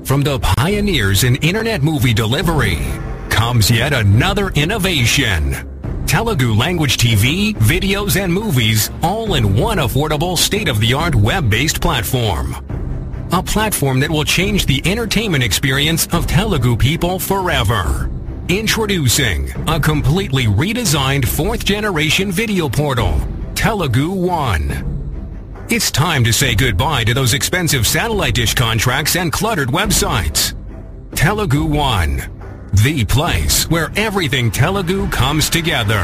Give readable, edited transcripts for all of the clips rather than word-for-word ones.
From the pioneers in internet movie delivery comes yet another innovation. Telugu language TV, videos and movies all in one affordable state-of-the-art web-based platform. A platform that will change the entertainment experience of Telugu people forever. Introducing a completely redesigned 4th generation video portal, Telugu One. It's time to say goodbye to those expensive satellite dish contracts and cluttered websites. Telugu One, the place where everything Telugu comes together.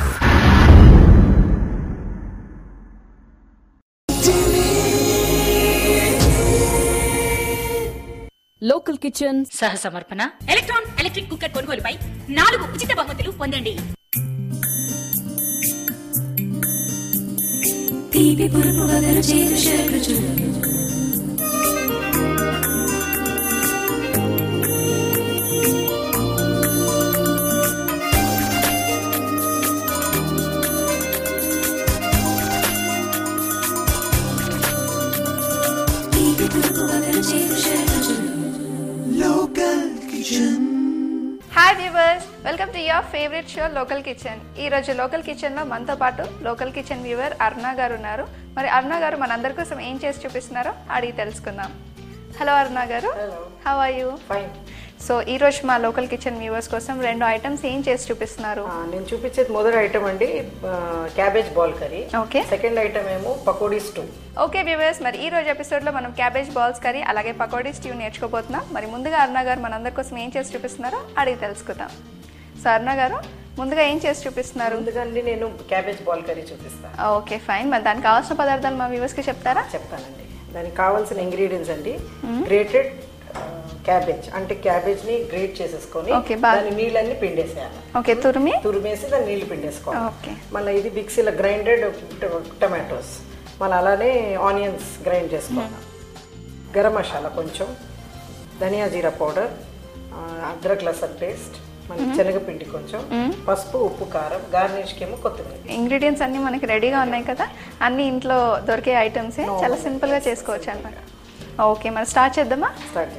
Local kitchen సహ సమర్పణ electron electric cooker కొనుగోలుపై 4 ఉచిత బహుమతులు పొందండి. తీపి పురుపు వగరు చేదు షడ్రుచులు తీపి పురుపు వగరు చేదు షడ్రుచులు local kitchen. Hi viewers, welcome to your favourite show local kitchen. ఈ రోజు లోకల్ కిచెన్లో మనతో పాటు లోకల్ కిచెన్ వ్యూవర్ అరుణ గారు ఉన్నారు. మరి అరుణ గారు మనందరి కోసం ఏం చేసి చూపిస్తున్నారో అడిగి తెలుసుకుందాం. హలో అరుణ గారు, how are you? Fine. So ఈ రోజు మా లోకల్ కిచెన్ వ్యూవర్స్ కోసం 2 ఐటమ్స్ ఏం చేసి చూపిస్తున్నారు? నేను చూపించేది మొదటి ఐటమ్ అండి cabbage ball curry. Okay. Second item ఏమో పకోడీ స్టూ. ఓకే వ్యూవర్స్, మరి ఈ రోజు ఎపిసోడ్లో మనం క్యాబేజ్ బాల్స్ కర్రీ అలాగే పకోడీ స్ట్యూ నేర్చుకోబోతున్నాం. మరి ముందుగా అరుణ గారు మనందరి కోసం ఏం చేసి చూపిస్తున్నారో అడిగి తెలుసుకుందాం. సో అరుణ గారు ముందుగా ఏం చేసి చూపిస్తున్నారు? ముందుగా నేను క్యాబేజ్ బాల్ కర్రీ చూపిస్తాను. Okay fine. మరి దానికి కావాల్సిన పదార్థాలు మా వ్యూవర్స్కి చెప్తారా? చెప్తానండి. దానికి కావాల్సిన ఇంగ్రీడియంట్స్ అండి గ్రేటెడ్ క్యాబేజ్, అంటే క్యాబేజ్ ని గ్రేట్ చేసేసుకొని దాని నీళ్ళన్ని పిండేసేయాలి. ఓకే. తురిమేసి దాని నీళ్లు పిండేసుకోవాలి. మళ్ళీ ఇది మిక్సీలో గ్రైండెడ్ టమాటోస్, మళ్ళీ అలానే ఆనియన్స్ గ్రైండ్ చేసుకోవాలి. గరం మసాలా కొంచెం, ధనియా జీరా పౌడర్, అద్రక్ లసన్ పేస్ట్, మన శనగపిండి కొంచెం, పసుపు, ఉప్పు, కారం, గార్నిష్కి ఏమో కొత్తిమీర. ఇంగ్రీడియంట్స్ అన్ని మనకి రెడీగా ఉన్నాయి కదా, అన్ని ఇంట్లో దొరికే ఐటమ్స్ చాలా సింపుల్ గా చేసుకోవచ్చు అన్నమాట. ఓకే, మరి స్టార్ట్ చేద్దామా?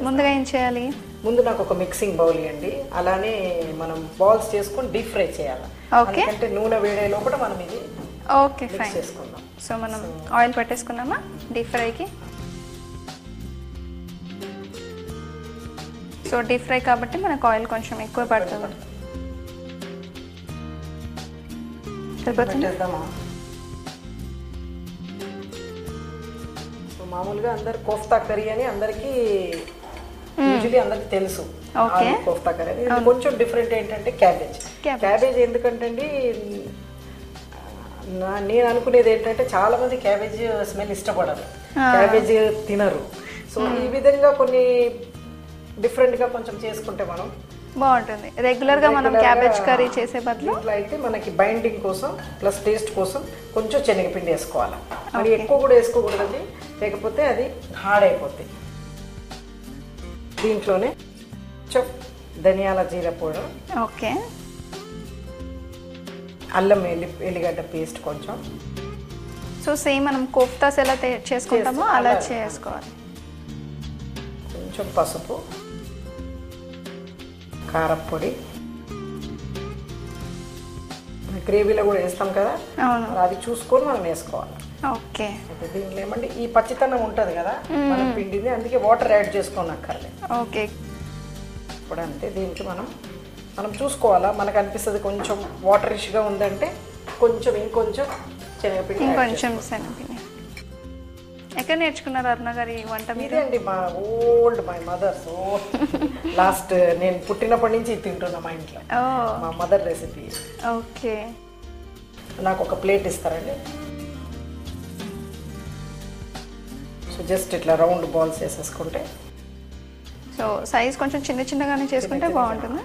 ముందుగా ఏం చేయాలి? ముందు నాకు ఒక మిక్సింగ్ బౌల్ ఇవ్వండి. అలానే మనం బాల్స్ చేసుకొని డీప్ ఫ్రై చేయాలి. ఓకే. అంటే నూనె వేడే లోపల మనం ఇది ఓకే ఫైన్ చేసుకుందాం. సో మనం ఆయిల్ పెట్టేసుకుందామా డీప్ ఫ్రైకి? సో డీప్ ఫ్రై కాబట్టి మనకు ఆయిల్ కొంచెం ఎక్కువ పడుతుంది. పెట్టేద్దామా? మామూలుగా అందరు కోఫ్తా కర్రీ అని అందరికి యూజువల్లీ అందరికి తెలుసు. కోఫ్తా కర్రీ ఇది కొంచెం డిఫరెంట్ ఏంటంటే క్యాబేజ్ ఎందుకంటే అండి నేను అనుకునేది ఏంటంటే చాలా మంది క్యాబేజ్ స్మెల్ ఇష్టపడరు, క్యాబేజ్ తినరు. సో ఈ విధంగా కొన్ని డిఫరెంట్ గా కొంచెం చేసుకుంటే మనం బాగుంటుంది. రెగ్యులర్ గా మనం క్యాబేజ్ కర్రీ చేసే బదులు ఇట్లా అయితే మనకి బైండింగ్ కోసం ప్లస్ టేస్ట్ కోసం కొంచెం శనగపిండి వేసుకోవాలి. మరి ఎక్కువ కూడా వేసుకోకూడదండి, లేకపోతే అది హార్డ్ అయిపోతుంది. దీంట్లోనే కొంచెం ధనియాల జీరా పౌడర్, ఓకే, అల్లం ఎల్లిగడ్డ పేస్ట్ కొంచెం. సో సేమ్ మనం కోఫ్తాస్ ఎలా చేసుకుంటామో అలా చేసుకోవాలి. కొంచెం పసుపు, కారపొడి, గ్రేవీలో కూడా వేస్తాం కదా, అది చూసుకొని మనం వేసుకోవాలి. ఓకే. దీంట్లో ఏమంటే ఈ పచ్చితనం ఉంటుంది కదా మనం పిండిని, అందుకే వాటర్ యాడ్ చేసుకోనక్కర్లేదు. ఓకే. ఇప్పుడు అంతే. దీనికి మనం చూసుకోవాలా, మనకు అనిపిస్తుంది కొంచెం వాటరిష్గా ఉందంటే కొంచెం ఇంకొంచెం శనగపిండి. ఎక్కడ నేర్చుకున్నారు అరుణ గారు ఈ వంట? మీదే అండి, మై మదర్. సో లాస్ట్ నేను పుట్టినప్పటి నుంచి తింటున్నా మా ఇంట్లో, మా మదర్ రెసిపీ. ఓకే. నాకు ఒక ప్లేట్ ఇస్తారండి. సో జస్ట్ ఇట్లా రౌండ్ బాల్స్ వేసేసుకుంటే. సో సైజ్ కొంచెం చిన్నగానే చేసుకుంటే బాగుంటుందా?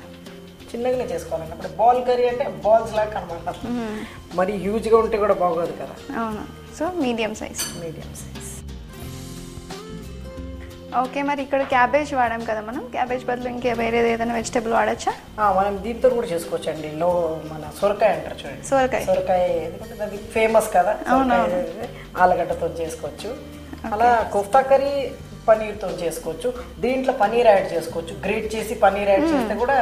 చిన్నగానే చేసుకోవాలండి. అప్పుడు బాల్ కర్రీ అంటే బాల్స్ లాగా అనమాట, మరి హ్యూజ్గా ఉంటే కూడా బాగోదు కదా. అవును. So medium size. ఓకే. మరి ఇక్కడ క్యాబేజ్ వాడాం కదా మనం, క్యాబేజ్ బదులు ఇంకా వేరేది ఏదైనా వెజిటబుల్ వాడచ్చా? మనం దీంతో కూడా చేసుకోవచ్చు అండి. మన సొరకాయ అంటారు చూడండి, సొరకాయ ఎందుకంటే అది ఫేమస్ కదా, ఆలుగడ్డతో చేసుకోవచ్చు. అలా కోఫ్తా కర్రీ పనీర్తో చేసుకోవచ్చు. దీంట్లో పనీర్ యాడ్ చేసుకోవచ్చు. గ్రేట్ చేసి పనీర్ యాడ్ చేస్తే కూడా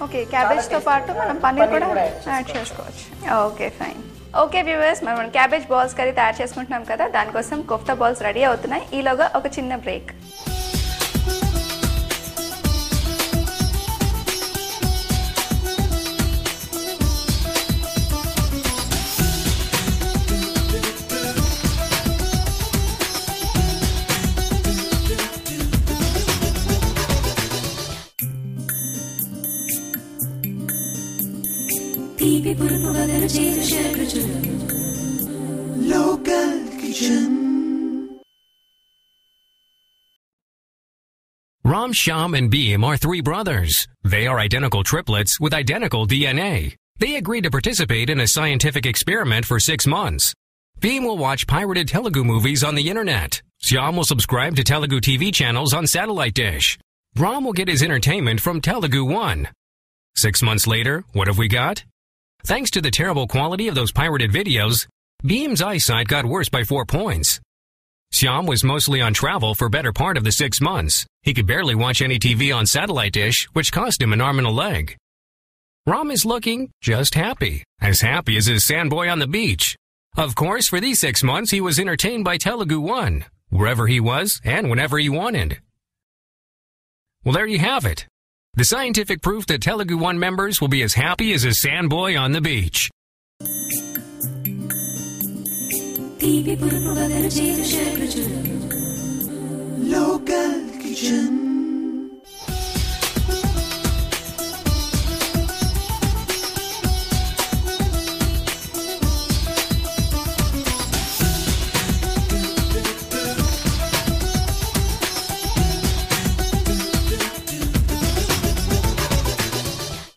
ఓకే. క్యాబేజ్తో పాటు మనం పన్నీర్ కూడా యాడ్ చేసుకోవచ్చు. Okay fine. ఓకే వ్యూవర్స్, మనం క్యాబేజ్ బాల్స్ కర్రీ తయారు చేసుకుంటున్నాం కదా, దానికోసం కోఫ్తా బాల్స్ రెడీ అవుతున్నాయి. ఈలోగా ఒక చిన్న break. Local Kitchen. Ram, Shyam, and Beam are three brothers. They are identical triplets with identical DNA. They agreed to participate in a scientific experiment for 6 months. Beam will watch pirated Telugu movies on the internet. Shyam will subscribe to Telugu TV channels on satellite dish. Ram will get his entertainment from Telugu One. 6 months later, what have we got? Thanks to the terrible quality of those pirated videos, Beam's eyesight got worse by 4 points. Shyam was mostly on travel for better part of the 6 months. He could barely watch any TV on satellite dish, which cost him an arm and a leg. Ram is looking just happy as his sandboy on the beach. Of course, for these 6 months, he was entertained by Telugu One, wherever he was and whenever he wanted. Well, there you have it. The scientific proof that Telugu One members will be as happy as a sandboy on the beach. Local Kitchen.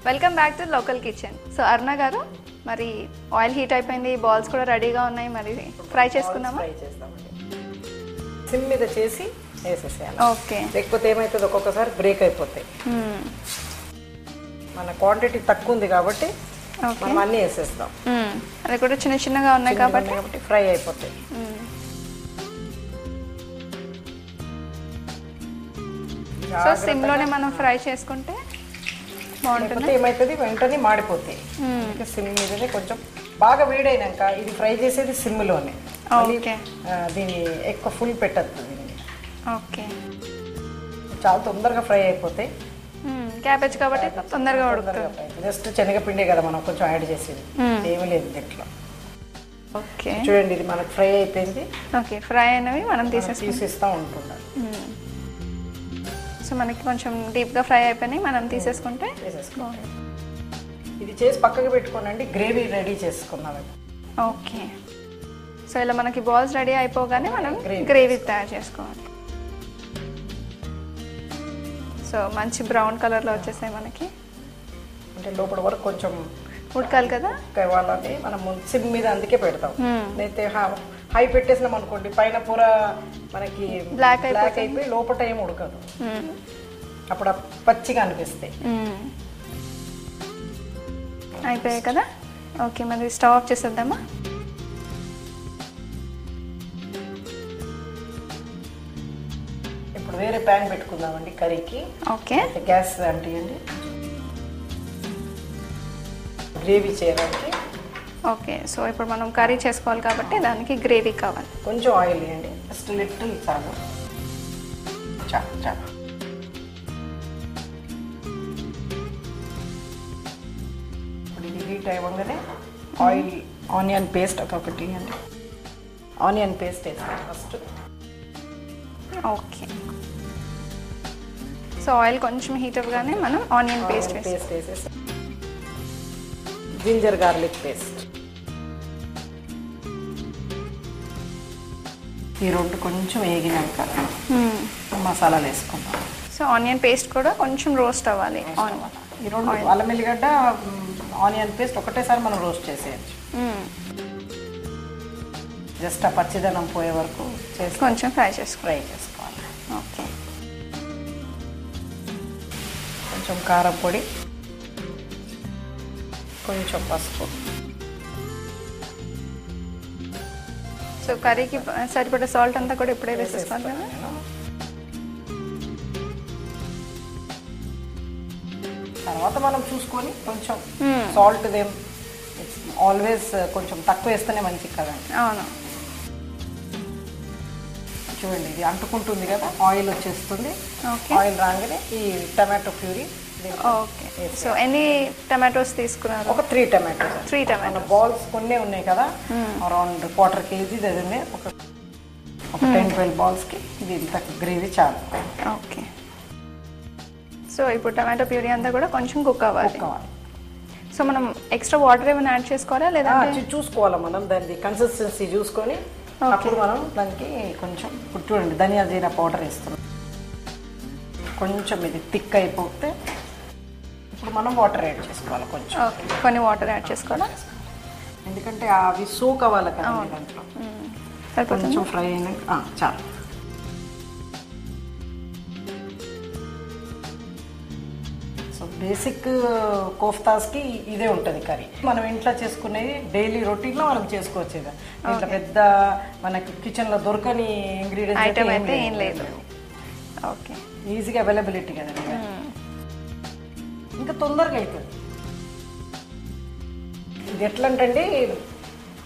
Welcome back to local kitchen. So Aruna గారు, మరి oil heat అయిపోయింది, balls కూడా రెడీగా ఉన్నాయి, మరి fry చేసుకుందామా? Fry చేద్దామండి. SIM మీద చేసి వేసేసేయాలి. ఓకే. లేకపోతే ఏమవుతుంది, ఒక్కొక్కసారి బ్రేక్ అయిపోతాయి. మన క్వాంటిటీ తక్కువ ఉంది కాబట్టి మనం అన్నీ వేసేస్తాం. అది కూడా చిన్న చిన్నగా ఉన్నాయి కాబట్టి ఫ్రై అయిపోతాయి. సో సిమ్లోనే మనం ఫ్రై చేసుకుంటే బాగుంటుంది. ఏమవుతుంది, వెంటనే మాడిపోతాయి. సిమ్ మీదనే కొంచెం బాగా వేడైనాక ఇది ఫ్రై చేసేది సిమ్లోనే. దీన్ని ఎక్కువ ఫుల్ పెట్టద్దు. దీన్ని ఓకే. చాలా తొందరగా ఫ్రై అయిపోతాయి. క్యాబేజ్ కాబట్టి తొందరగా ఉడుకుతుంది. జస్ట్ శనగపిండే కదా మనం కొంచెం యాడ్ చేసేది, ఏమీ లేదు దీంట్లో. ఓకే చూడండి, ఇది మనకు ఫ్రై అయిపోయింది. ఓకే, ఫ్రై అయినవి మనం తీసేస్తూ ఉంటున్నాం. సో మనకి కొంచెం డీప్గా ఫ్రై అయిపోయినాయి, మనం తీసేసుకుంటే ఇది చేసి పక్కకు పెట్టుకోనండి. గ్రేవీ రెడీ చేసుకున్నాం. ఓకే. సో ఇలా మనకి బాల్స్ రెడీ అయిపోగానే మనం గ్రేవీ తయారు చేసుకోవాలి. సో మంచి బ్రౌన్ కలర్లో వచ్చేసాయి మనకి. అంటే లోపల వరకు కొంచెం ఉడకాలి కదా, వాళ్ళని మనం సిమ్ మీద అందుకే పెడతాం. అయితే హై పెట్టేసినాం అనుకోండి, పైన పూర మనకి బ్లాక్ అయిపోయి లోపల ఏం ఉడకదు. అప్పుడు పచ్చిగా అనిపిస్తాయి. అయిపోయాయి కదా. ఓకే, మరి స్టవ్ ఆఫ్ చేసేద్దామా? ఇప్పుడు వేరే ప్యాన్ పెట్టుకుందామండి కర్రీకి. ఓకే. గ్యాస్ అంటియండి గ్రేవీ చేయడానికి. ఓకే. సో ఇప్పుడు మనం కర్రీ చేసుకోవాలి కాబట్టి దానికి గ్రేవీ కావాలి. కొంచెం ఆయిల్ వేయండి, జస్ట్ లిటిల్ చాలు. చాలు. ఇప్పుడు ఇది హీట్ అవ్వగానే ఆయిల్, ఆనియన్ పేస్ట్ ఒకటి అండి. ఆనియన్ పేస్ట్ వేస్తాను ఫస్ట్. ఓకే. సో ఆయిల్ కొంచెం హీట్ అవ్వగానే మనం ఆనియన్ పేస్ట్ వేసేస్తాం. Ginger garlic paste. ఈ రెండు కొంచెం వేగినాక మసాలాలు వేసుకుందాం. సో ఆనియన్ పేస్ట్ కూడా కొంచెం రోస్ట్ అవ్వాలి. ఈ రెండు అల్లం ఎల్లిగడ్డ, ఆనియన్ పేస్ట్ ఒకటేసారి మనం రోస్ట్ చేసేయచ్చు. జస్ట్ ఆ పచ్చిదనం పోయే వరకు కొంచెం ఫ్రై చేసుకోవాలి. ఓకే. కొంచెం కారం పొడి, కొంచెం పసుపు. సో కర్రీకి సరిపడే సాల్ట్ అంతా కూడా ఇప్పుడే వేసేసుకోవాలి కదా. తర్వాత మనం చూసుకొని కొంచెం సాల్ట్ దేం ఆల్వేస్ కొంచెం తక్కువ వేస్తేనే మంచిది కదండి. అవును. చూడండి ఇది అంటుకుంటుంది కదా, ఆయిల్ వచ్చేస్తుంది. ఆయిల్ రాగానే ఈ టమాటో ప్యూరీ. ఓకే. సో ఎన్ని టమాటోస్ తీసుకున్నారు? ఒక 3 టమాటోస్. 3 టమాటో బాల్స్ కొన్ని ఉన్నాయి కదా, అరౌండ్ 1/4 kg అది ఒక 10-12 బాల్స్కి ఇది ఇంత గ్రేవీ చాలు. ఓకే. సో ఇప్పుడు టమాటో ప్యూరీ అంతా కూడా కొంచెం కుక్ అవ్వాలి. సో మనం ఎక్స్ట్రా వాటర్ ఏమైనా యాడ్ చేసుకోవాలా లేదా? చూసుకోవాలా మనం, దాని కన్సిస్టెన్సీ చూసుకొని అప్పుడు మనం దానికి కొంచెం ఇప్పుడు చూడండి ధనియా జీరా పౌడర్ వేస్తున్నాం. కొంచెం ఇది థిక్ అయిపోతే ఇప్పుడు మనం వాటర్ యాడ్ చేసుకోవాలి కొంచెం. కొన్ని వాటర్ యాడ్ చేసుకోవాలా, ఎందుకంటే అవి సోక్ అవ్వాలి కదా దాంట్లో. కొంచెం ఫ్రై అయినాక చాలు. సో బేసిక్ కోఫ్తాస్కి ఇదే ఉంటుంది కర్రీ. మనం ఇంట్లో చేసుకునేది డైలీ రొటీన్లో మనం చేసుకోవచ్చు. ఇంట్లో పెద్ద మనకి కిచెన్లో దొరకని ఇంగ్రీడియంట్స్ ఐటమ్ అయితే ఏం లేదు. ఓకే. ఈజీగా అవైలబిలిటీ కదండి, ఇంకా తొందరగా అవుతుంది. ఇది ఎట్లా అంటే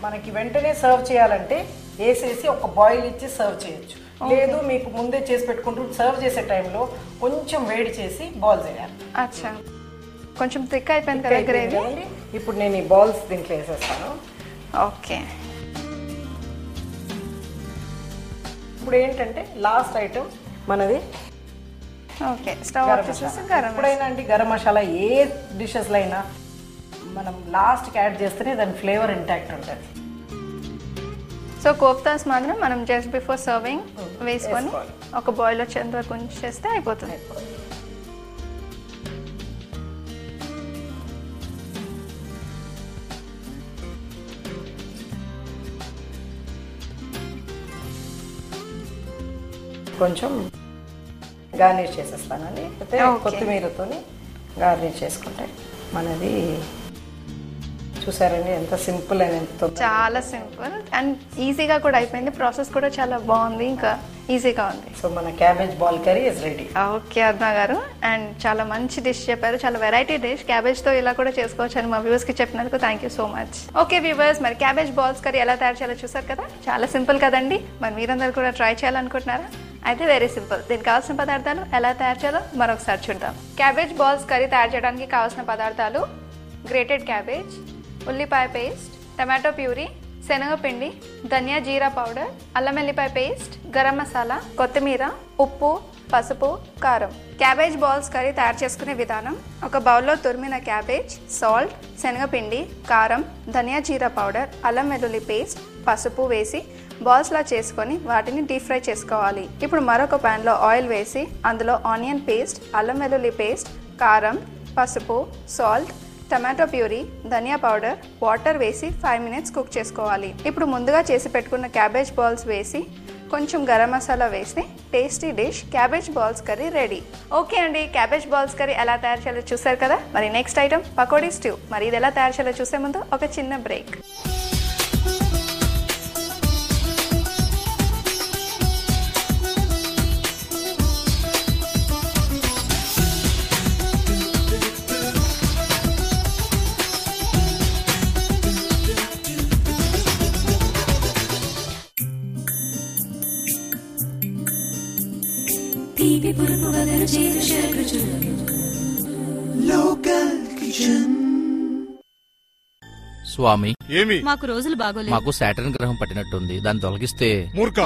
మనకి వెంటనే సర్వ్ చేయాలంటే వేసేసి ఒక బాయిల్ ఇచ్చి సర్వ్ చేయొచ్చు. లేదు మీకు ముందే చేసి పెట్టుకుంటూ సర్వ్ చేసే టైంలో కొంచెం వేడి చేసి బాల్స్ వేయాలి. అచ్చా, కొంచెం థిక్ అయిపోయింది కదా గ్రేవీ. ఇప్పుడు నేను ఈ బాల్స్ దీంట్లో వేసేస్తాను. ఓకే. ఇప్పుడు ఏంటంటే లాస్ట్ ఐటమ్ మనది ఓకే. స్టవ్ ఆఫ్ చేసేసి ఎప్పుడైనా అంటే గరం మసాలా ఏ డిషెస్లో అయినా మనం లాస్ట్కి యాడ్ చేస్తేనే దాని ఫ్లేవర్ ఇంటాక్ట్ ఉంటుంది. సో కోఫ్తాస్ మాత్రం మనం జస్ట్ బిఫోర్ సర్వింగ్ వేసుకొని ఒక బాయిల్ వచ్చేంత వరకు ఉంచేస్తే అయిపోతుంది. కొంచెం గార్నిష్ చేసేస్తానండి. అయితే కొత్తిమీరతో గార్నిష్ చేసుకుంటే మనది చూసారండి ఎంత సింపుల్ అని. ఎంత చాలా సింపుల్ అండ్ ఈజీగా కూడా అయిపోయింది. ప్రాసెస్ కూడా చాలా బాగుంది, ఇంకా ఈజీగా ఉంది. సో మన cabbage ball curry is ready. Okay Aruna గారు, అండ్ చాలా మంచి డిష్ చెప్పారు. చాలా వెరైటీ డిష్. క్యాబేజ్తో ఇలా కూడా చేసుకోవచ్చు అని మా వ్యూవర్స్కి చెప్పినందుకు thank you so much. Okay viewers, మరి క్యాబేజ్ బాల్స్ కర్రీ ఎలా తయారు చేయాలో చూసారు కదా, చాలా సింపుల్ కదండి. మరి మీరందరూ కూడా ట్రై చేయాలనుకుంటున్నారా? అయితే వెరీ సింపుల్. దీనికి కావాల్సిన పదార్థాలు ఎలా తయారు చేయాలో మరొకసారి చూద్దాం. క్యాబేజ్ బాల్స్ కర్రీ తయారు చేయడానికి కావాల్సిన పదార్థాలు: గ్రేటెడ్ క్యాబేజ్, ఉల్లిపాయ పేస్ట్, టమాటో ప్యూరీ, శనగపిండి, ధనియా జీరా పౌడర్, అల్లం వెల్లిపాయ పేస్ట్, గరం మసాలా, కొత్తిమీర, ఉప్పు, పసుపు, కారం. క్యాబేజ్ బాల్స్ కర్రీ తయారు చేసుకునే విధానం: ఒక బౌల్లో తురిమిన క్యాబేజ్, సాల్ట్, శనగపిండి, కారం, ధనియా జీరా పౌడర్, అల్లం వెల్లుల్లి పేస్ట్, పసుపు వేసి బాల్స్లా చేసుకొని వాటిని డీప్ ఫ్రై చేసుకోవాలి. ఇప్పుడు మరొక ప్యాన్లో ఆయిల్ వేసి అందులో ఆనియన్ పేస్ట్, అల్లం వెల్లుల్లి పేస్ట్, కారం, పసుపు, సాల్ట్, టమాటో ప్యూరీ, ధనియా పౌడర్, వాటర్ వేసి 5 minutes కుక్ చేసుకోవాలి. ఇప్పుడు ముందుగా చేసి పెట్టుకున్న క్యాబేజ్ బాల్స్ వేసి కొంచెం గరం మసాలా వేసి tasty dish cabbage balls curry ready. Okay అండి, క్యాబేజ్ బాల్స్ కర్రీ ఎలా తయారు చేయాలో చూసారు కదా. మరి నెక్స్ట్ ఐటమ్ పకోడీ స్ట్యూ. మరి ఇది ఎలా తయారు చేయాలో చూసే ముందు ఒక చిన్న బ్రేక్. స్వామి, ఏమి మాకు రోజులు బాగోలేదు. మాకు సాటర్న్ గ్రహం పట్టినట్టుంది, దాన్ని తొలగిస్తే. మూర్ఖ,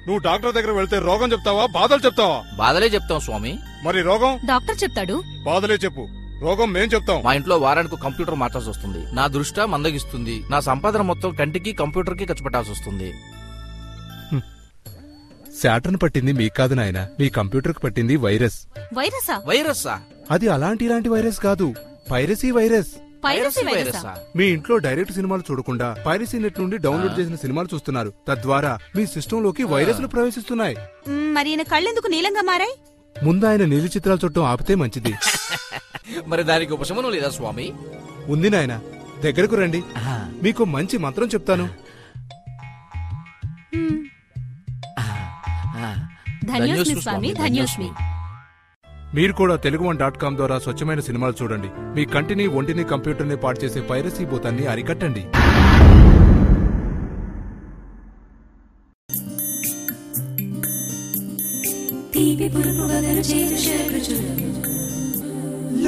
నువ్వు డాక్టర్ దగ్గర వెళ్తే రోగం చెప్తావా బాధలు చెప్తావా? బాధలే చెప్తాం స్వామి. మరి రోగం డాక్టర్ చెప్తాడు. బాధలే చెప్పు, రోగం మేం చెప్తాం. మా ఇంట్లో వారానికి కంప్యూటర్ మార్చాల్సి వస్తుంది. నా దృష్టి మందగిస్తుంది. నా సంపాదన మొత్తం కంటికి కంప్యూటర్ కి ఖర్చు పెట్టాల్సి వస్తుంది. శాటర్న్ పట్టింది మీకు కాదు నాయన, మీ కంప్యూటర్ కు పట్టింది వైరస్. వైరసా? వైరస్సా? అది ఇలాంటి వైరస్ కాదు, పైరసీ వైరస్. పైరసీ వైరసా? మీ ఇంట్లో డైరెక్ట్ సినిమాలు చూడకుండా పైరసీ నెట్ నుండి డౌన్లోడ్ చేసిన సినిమాలు చూస్తున్నారు. తద్వారా మీ సిస్టమ్ లోకి వైరస్లు ప్రవేశిస్తున్నాయి. మరి ఈయన కళ్ళెందుకు నీలంగా మారాయి? ముందు ఆయన నీలి చిత్రాలు చూడటం ఆపితే మంచిది. మరి దానికి ఉపశమనం లేదా స్వామి? ఉంది నాయన, దగ్గరకు రండి, మీకు మంచి మంత్రం చెప్తాను. ధన్యోస్మి స్వామి, ధన్యోస్మి. మీరు కూడా తెలుగు1.com ద్వారా స్వచ్ఛమైన సినిమాలు చూడండి. మీ కంటిని, ఒంటిని, కంప్యూటర్ని పాడు చేసే పైరసీ భూతాన్ని అరికట్టండి.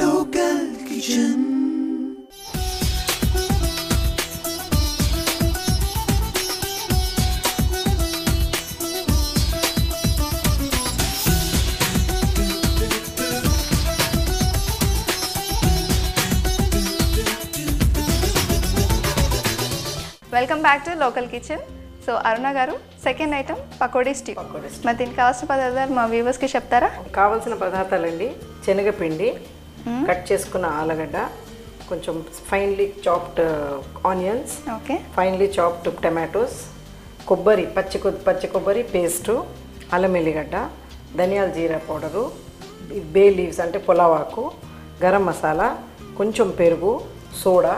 Local kitchen. Welcome back to local kitchen. So Aruna గారు, సెకండ్ ఐటమ్ పకోడీ స్టిక్. మరి దీనికి కావాల్సిన పదార్థాలు మా వ్యూవర్స్కి చెప్తారా? కావాల్సిన పదార్థాలండి, శనగపిండి, కట్ చేసుకున్న ఆలుగడ్డ, కొంచెం finely chopped onions, okay, finely chopped tomatoes, కొబ్బరి, పచ్చి కొబ్బరి పేస్టు, అల్లం ఎల్లిగడ్డ, ధనియాల జీరా పౌడరు, బే లీవ్స్ అంటే పులావాకు, గరం మసాలా, కొంచెం పెరుగు, సోడా,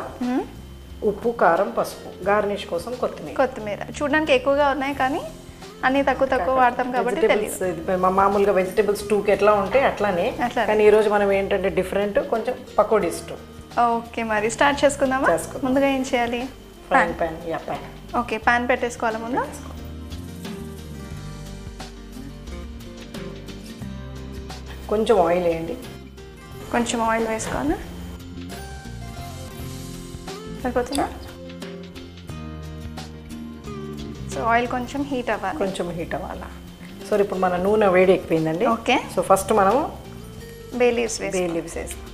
ఉప్పు, కారం, పసుపు, గార్నిష్ కోసం కొత్తిమీర. చూడడానికి ఎక్కువగా ఉన్నాయి కానీ అన్ని తక్కువ వాడతాం కాబట్టి తెలియదు. మామూలుగా వెజిటేబుల్ స్టూకి ఎట్లా ఉంటే అట్లానే, కానీ ఈరోజు మనం ఏంటంటే డిఫరెంట్, కొంచెం పకోడీ స్టూ. ఓకే, మరి స్టార్ట్ చేసుకుందామా? ముందుగా ఏం చేయాలి? ప్యాన్. ఓకే, ప్యాన్ పెట్టేసుకోవాలి ముందు. కొంచెం ఆయిల్ వేయండి. కొంచెం ఆయిల్ వేసుకోవాలి. సరిపోతుందా? సో ఆయిల్ కొంచెం హీట్ అవ్వాలి. సో ఇప్పుడు మన నూనె వేడి ఎక్కిపోయిందండి. ఓకే, సో ఫస్ట్ మనము బే లీవ్స్ వేస్తాం.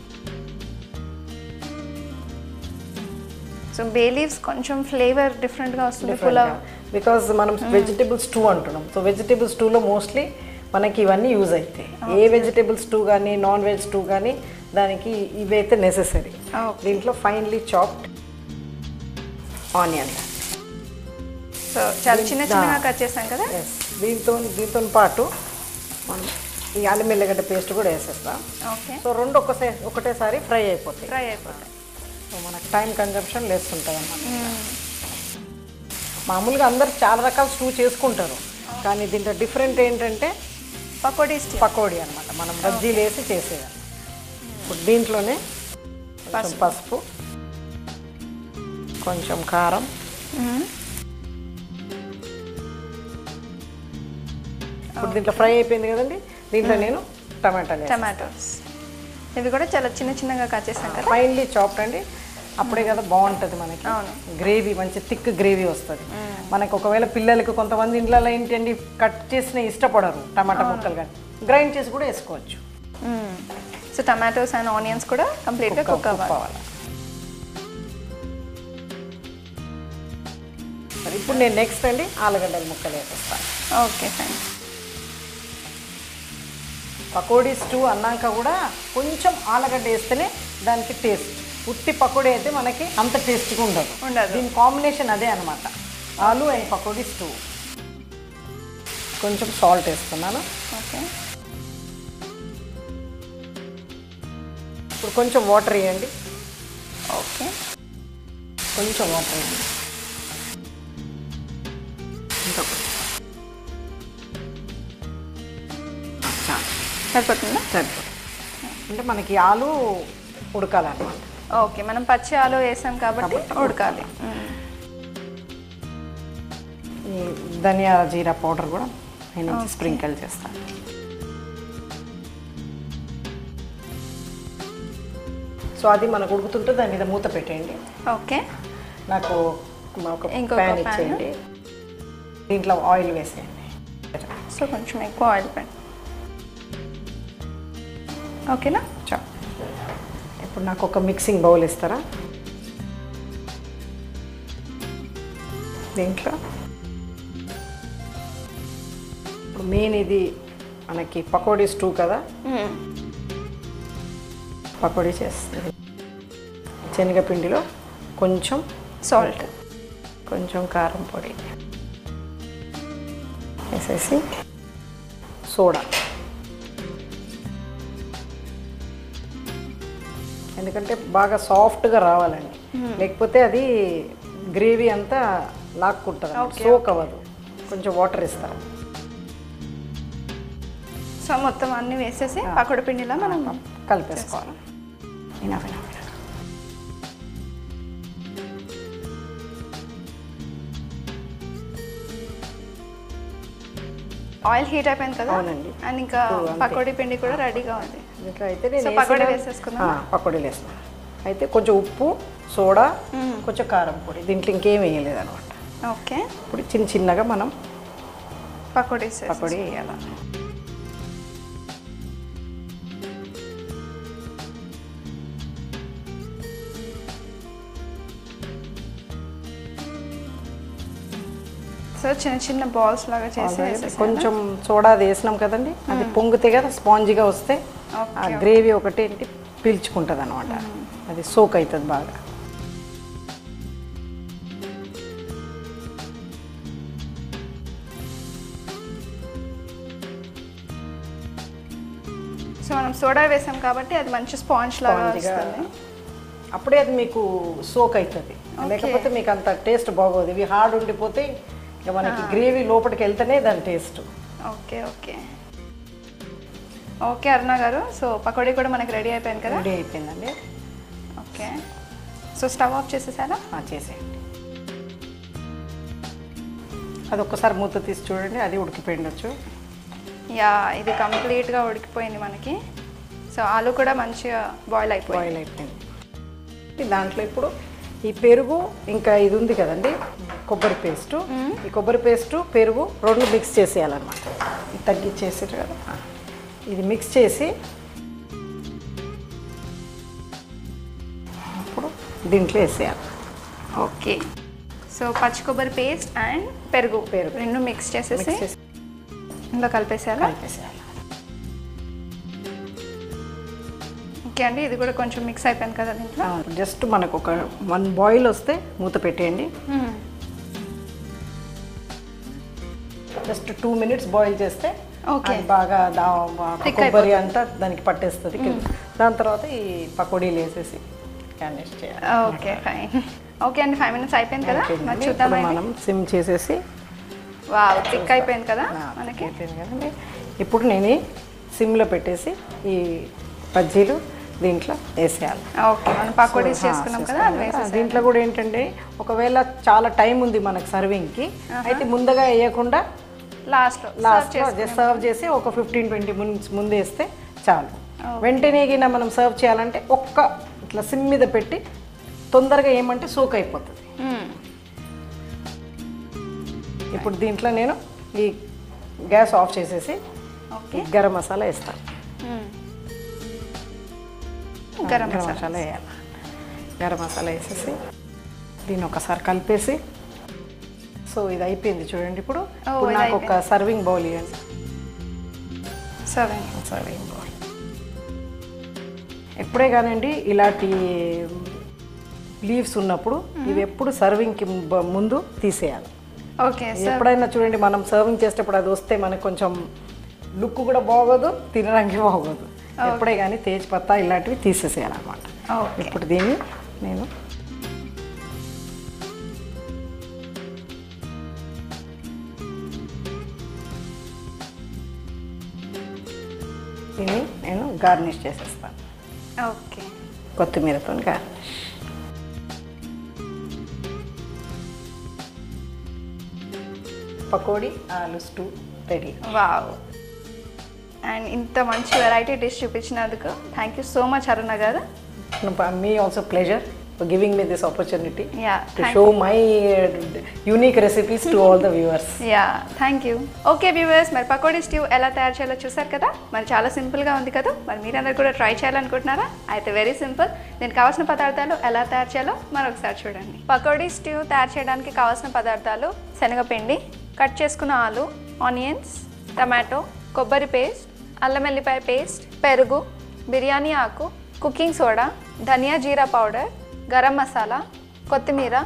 సో బే లీవ్స్ కొంచెం ఫ్లేవర్ డిఫరెంట్గా వస్తుంది పులావ్, బికాజ్ మనం వెజిటేబుల్ స్టూ అంటున్నాం. సో వెజిటేబుల్ స్టూలో మోస్ట్లీ మనకి ఇవన్నీ యూజ్ అవుతాయి. ఏ వెజిటేబుల్ స్టూ కానీ, నాన్ వెజ్ స్టూ కానీ, దానికి ఇవైతే నెసెసరీ. దీంట్లో ఫైన్లీ చాప్డ్ ఆనియన్, సో చాలా చిన్నగా కట్ చేసాం కదా. దీంతో పాటు మనం ఈ అల్లం ఎల్లిగడ్డ పేస్ట్ కూడా వేసేస్తాం. ఓకే, సో రెండు ఒకటేసారి ఫ్రై అయిపోతాయి. సో మనకు టైం కన్జంప్షన్ లెస్ ఉంటుంది అన్నమాట. మామూలుగా అందరు చాలా రకాల స్టూ చేసుకుంటారు, కానీ దీంట్లో డిఫరెంట్ ఏంటంటే పకోడీ అనమాట. మనం బజ్జీలు వేసి చేసేది. ఇప్పుడు దీంట్లోనే పసుపు, కొంచెం కారం, ఇప్పుడు దీంట్లో ఫ్రై అయిపోయింది కదండి. దీంట్లో నేను టమాటోస్ ఇవి కూడా చాలా చిన్నగా కట్ చేస్తాం కదా. ఫైన్లీ చాప్డ్ అండి, అప్పుడే కదా బాగుంటుంది మనకి. గ్రేవీ మంచి థిక్ గ్రేవీ వస్తుంది మనకి. ఒకవేళ పిల్లలకి కొంతమంది ఇంట్లో ఏంటండి కట్ చేసిన ఇష్టపడరు టమాటా ముక్కలు, కానీ గ్రైండ్ చేసి కూడా వేసుకోవచ్చు. సో టమాటోస్ అండ్ ఆనియన్స్ కూడా కంప్లీట్గా కుక్ అవ్వాలి. ఇప్పుడు నేను నెక్స్ట్ అండి ఆలుగడ్డల ముక్కలు వేసేస్తాను. Okay, fine. పకోడీ స్టూ అన్నాక కూడా కొంచెం ఆలుగడ్డ వేస్తేనే దానికి టేస్ట్. ఉట్టి పకోడీ అయితే మనకి అంత టేస్ట్గా ఉండదు. దీని కాంబినేషన్ అదే అనమాట, ఆలు అండ్ పకోడీ స్టూ. కొంచెం సాల్ట్ వేస్తున్నాను. ఓకే, ఇప్పుడు కొంచెం వాటర్ వేయండి. ఓకే, కొంచెం వాటర్ వేయండి. సరిపోతుందా? అంటే మనకి ఆలు ఉడకాలన్నమాట. ఓకే, మనం పచ్చి ఆలు వేసాం కాబట్టి ఉడకాలి. ఈ ధనియా జీరా పౌడర్ కూడా నేను స్ప్రింకిల్ చేస్తాను. సో అది మనకు ఉడుకుతుంటే దాని మీద మూత పెట్టేయండి. ఓకే, నాకు ఒక ప్యాన్ ఇచ్చేయండి. దీంట్లో ఆయిల్ వేసేయండి. సో కొంచెం ఎక్కువ ఆయిల్ పెట్టండి. ఓకేనా? ఇప్పుడు నాకు ఒక మిక్సింగ్ బౌల్ ఇస్తారా? దీంట్లో ఇప్పుడు మెయిన్ ఇది మనకి పకోడీ స్టూ కదా. పకోడీ చేస్తుంది. శనగపిండిలో కొంచెం సాల్ట్, కొంచెం కారం పొడి వేసేసి సోడా, ఎందుకంటే బాగా సాఫ్ట్గా రావాలండి, లేకపోతే అది గ్రేవీ అంతా లాక్కుంటుంది, సోక్ అవ్వదు. కొంచెం వాటర్ ఇస్తాను. సో మొత్తం అన్ని వేసేసి పకోడీ పిండిలా మనం కలిపేసుకోవాలి. ఆయిల్ హీట్ అయిపోయింది కదా. అవునండి. అండ్ ఇంకా పకోడీ పిండి కూడా రెడీగా ఉంది. దీంట్లో అయితే నేను పకోడీ వేసేసుకున్నాను. పకోడీలు వేసుకున్నాను. అయితే కొంచెం ఉప్పు, సోడా, కొంచెం కారం పొడి, దీంట్లో ఇంకేం వేయలేదు అనమాట. ఓకే. ఇప్పుడు చిన్నగా మనం పకోడీ వేయాలి. సో చిన్న బాల్స్ లాగా చేసి కొంచెం సోడా వేసినాం కదండి, అది పొంగితే కదా స్పాంజిగా వస్తే ఆ గ్రేవీ ఒకటి పీల్చుకుంటుంది అనమాట. అది సోక్ అవుతుంది బాగా. సో మనం సోడా వేసాం కాబట్టి అది మంచి స్పాంజ్ లాగా వస్తుంది. అప్పుడే అది మీకు సోక్ అవుతుంది, లేకపోతే మీకు అంత టేస్ట్ బాగోదు. ఇవి హార్డ్ ఉండిపోతే ఇక మనకి గ్రేవీ లోపలికి వెళ్తేనే దాని taste. Okay okay okay Aruna గారు, సో పకోడీ కూడా మనకి రెడీ అయిపోయింది కదా. రెడీ అయిపోయిందండి. ఓకే, సో స్టవ్ ఆఫ్ చేసేసారా? చేసేయండి. అది ఒక్కసారి మూత తీసి చూడండి, అది ఉడికిపోయిండొచ్చు. యా, ఇది కంప్లీట్గా ఉడికిపోయింది మనకి. సో ఆలు కూడా మంచిగా బాయిల్ అయిపోయింది. దాంట్లో ఇప్పుడు ఈ పెరుగు ఇంకా ఇది ఉంది కదండి కొబ్బరి పేస్టు, ఈ కొబ్బరి పేస్టు పెరుగు రెండు మిక్స్ చేసేయాలన్నమాట. ఇది తగ్గించేసారు కదా, ఇది మిక్స్ చేసి ఇప్పుడు దీంట్లో వేసేయాలి. ఓకే, సో పచ్చి కొబ్బరి పేస్ట్ అండ్ పెరుగు రెండు మిక్స్ చేసేసి ఇందులో కలిపేసేయాలి. ఓకే అండి, ఇది కూడా కొంచెం మిక్స్ అయిపోయింది కదా దీంట్లో. జస్ట్ మనకు ఒక 1 బాయిల్ వస్తే మూత పెట్టేయండి. జస్ట్ 2 minutes బాయిల్ చేస్తే బాగా కొబ్బరి అంతా దానికి పట్టేస్తుంది. దాని తర్వాత ఈ పకోడీలు వేసేసి గార్నిష్ చేయాలి. Okay fine. ఓకే అండి, 5 minutes అయిపోయింది కదా. మరి చూద్దాం. మనం సిమ్ చేసేసి వావ్, థిక్ అయిపోయింది కదా మనకి. కదండి, ఇప్పుడు నేను సిమ్లో పెట్టేసి ఈ బజ్జీలు దీంట్లో వేసేయాలి. ఓకే, మనం పకోడీస్ చేసుకున్నాం కదా, దీంట్లో కూడా ఏంటంటే ఒకవేళ చాలా టైం ఉంది మనకు సర్వింగ్కి, అయితే ముందుగా వేయకుండా లాస్ట్లో సర్వ్ చేసి ఒక 15-20 minutes ముందు వేస్తే చాలు. వెంటనే మనం సర్వ్ చేయాలంటే ఒక్క ఇట్లా సిమ్ మీద పెట్టి తొందరగా ఏమంటే సోక్ అయిపోతుంది. ఇప్పుడు దీంట్లో నేను ఈ గ్యాస్ ఆఫ్ చేసేసి గరం మసాలా వేస్తాను. గరం మసాలా వేయాలి. గరం మసాలా వేసేసి దీన్ని ఒకసారి కలిపేసి, సో ఇది అయిపోయింది చూడండి. ఇప్పుడు నాకు ఒక సర్వింగ్ బౌల్ ఇవ్వండి. సర్వింగ్ బౌల్ ఎప్పుడే కానండి ఇలాంటి లీవ్స్ ఉన్నప్పుడు ఇవి ఎప్పుడు సర్వింగ్కి ముందు తీసేయాలి. ఓకే, ఎప్పుడైనా చూడండి మనం సర్వింగ్ చేసేటప్పుడు అది వస్తే మనకు కొంచెం లుక్ కూడా బాగోదు, తినడానికి బాగోదు. ఎప్పుడే కానీ తేజ్పత్తా ఇలాంటివి తీసేసేయాలన్నమాట. ఇప్పుడు దీన్ని నేను గార్నిష్ చేసేస్తాను. ఓకే, కొత్తిమీరతో గార్నిష్. పకోడీ ఆలు స్టూ రెడీ. వావ్, అండ్ ఇంత మంచి వెరైటీ డిష్ చూపించినందుకు thank you so much Aruna గారు. Me also pleasure for giving me this opportunity to thank show you. my unique recipes to all the viewers. Thank you. Okay viewers, మరి pakodi stew ఎలా తయారు చేయాలో చూసారు కదా. మరి చాలా సింపుల్గా ఉంది కదా. మరి మీరందరూ కూడా ట్రై చేయాలనుకుంటున్నారా? అయితే వెరీ సింపుల్. దీనికి కావాల్సిన పదార్థాలు ఎలా తయారు చేయాలో మరొకసారి చూడండి. పకోడీ స్టూ తయారు చేయడానికి కావాల్సిన పదార్థాలు: శనగపిండి, కట్ చేసుకున్న ఆలు, ఆనియన్స్, టమాటో, కొబ్బరి పేస్ట్, అల్లం వెల్లిపాయ పేస్ట్, పెరుగు, బిర్యానీ ఆకు, కుకింగ్ సోడా, ధనియా జీరా పౌడర్, గరం మసాలా, కొత్తిమీర,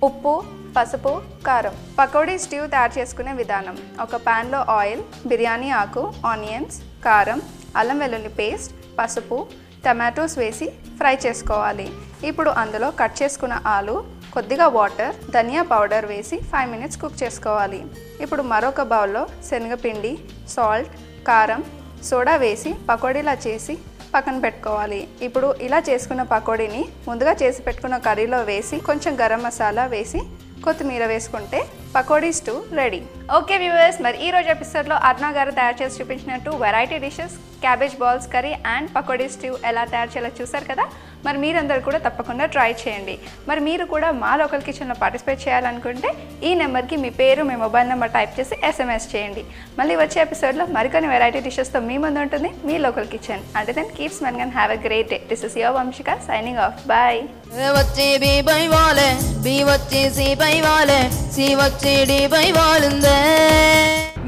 ఉప్పు, పసుపు, కారం. పకోడీ స్టూ తయారు చేసుకునే విధానం: ఒక ప్యాన్లో ఆయిల్, బిర్యానీ ఆకు, ఆనియన్స్, కారం, అల్లం వెల్లుల్లి పేస్ట్, పసుపు, టమాటోస్ వేసి ఫ్రై చేసుకోవాలి. ఇప్పుడు అందులో కట్ చేసుకున్న ఆలు, కొద్దిగా వాటర్, ధనియా పౌడర్ వేసి 5 minutes కుక్ చేసుకోవాలి. ఇప్పుడు మరొక బౌల్లో శనగపిండి, సాల్ట్, కారం, సోడా వేసి పకోడీలా చేసి పక్కన పెట్టుకోవాలి. ఇప్పుడు ఇలా చేసుకున్న పకోడీని ముందుగా చేసి పెట్టుకున్న కర్రీలో వేసి కొంచెం గరం మసాలా వేసి కొత్తిమీర వేసుకుంటే pakodi stew ready. Okay viewers, మరి ఈ రోజు ఎపిసోడ్లో అర్నా గారు తయారు చేసి చూపించినట్టు variety dishes cabbage balls curry and pakodi stew ఎలా తయారు చేయాలో చూసారు కదా. మరి మీరందరూ కూడా తప్పకుండా ట్రై చేయండి. మరి మీరు కూడా మా లోకల్ కిచెన్లో పార్టిసిపేట్ చేయాలనుకుంటే ఈ నెంబర్కి మీ పేరు, మీ మొబైల్ నెంబర్ టైప్ చేసి SMS చేయండి. మళ్ళీ వచ్చే ఎపిసోడ్లో మరికొన్ని వెరైటీ డిషెస్తో మీ ముందు ఉంటుంది మీ లోకల్ కిచెన్. అంటే then keep smiling and have a great day. This is your Vanshika signing off. Bye.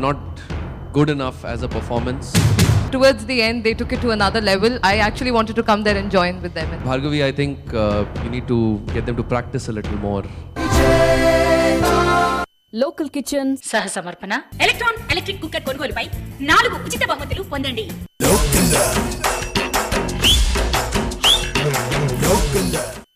Not good enough as a performance. Towards the end, they took it to another level. I actually wanted to come there and join with them. Bhargavi, I think you need to get them to practice a little more. Local kitchen సహ సమర్పణ electron electric cooker కొనుగోలుపై 4 ఉచిత బహుమతులు పొందండి.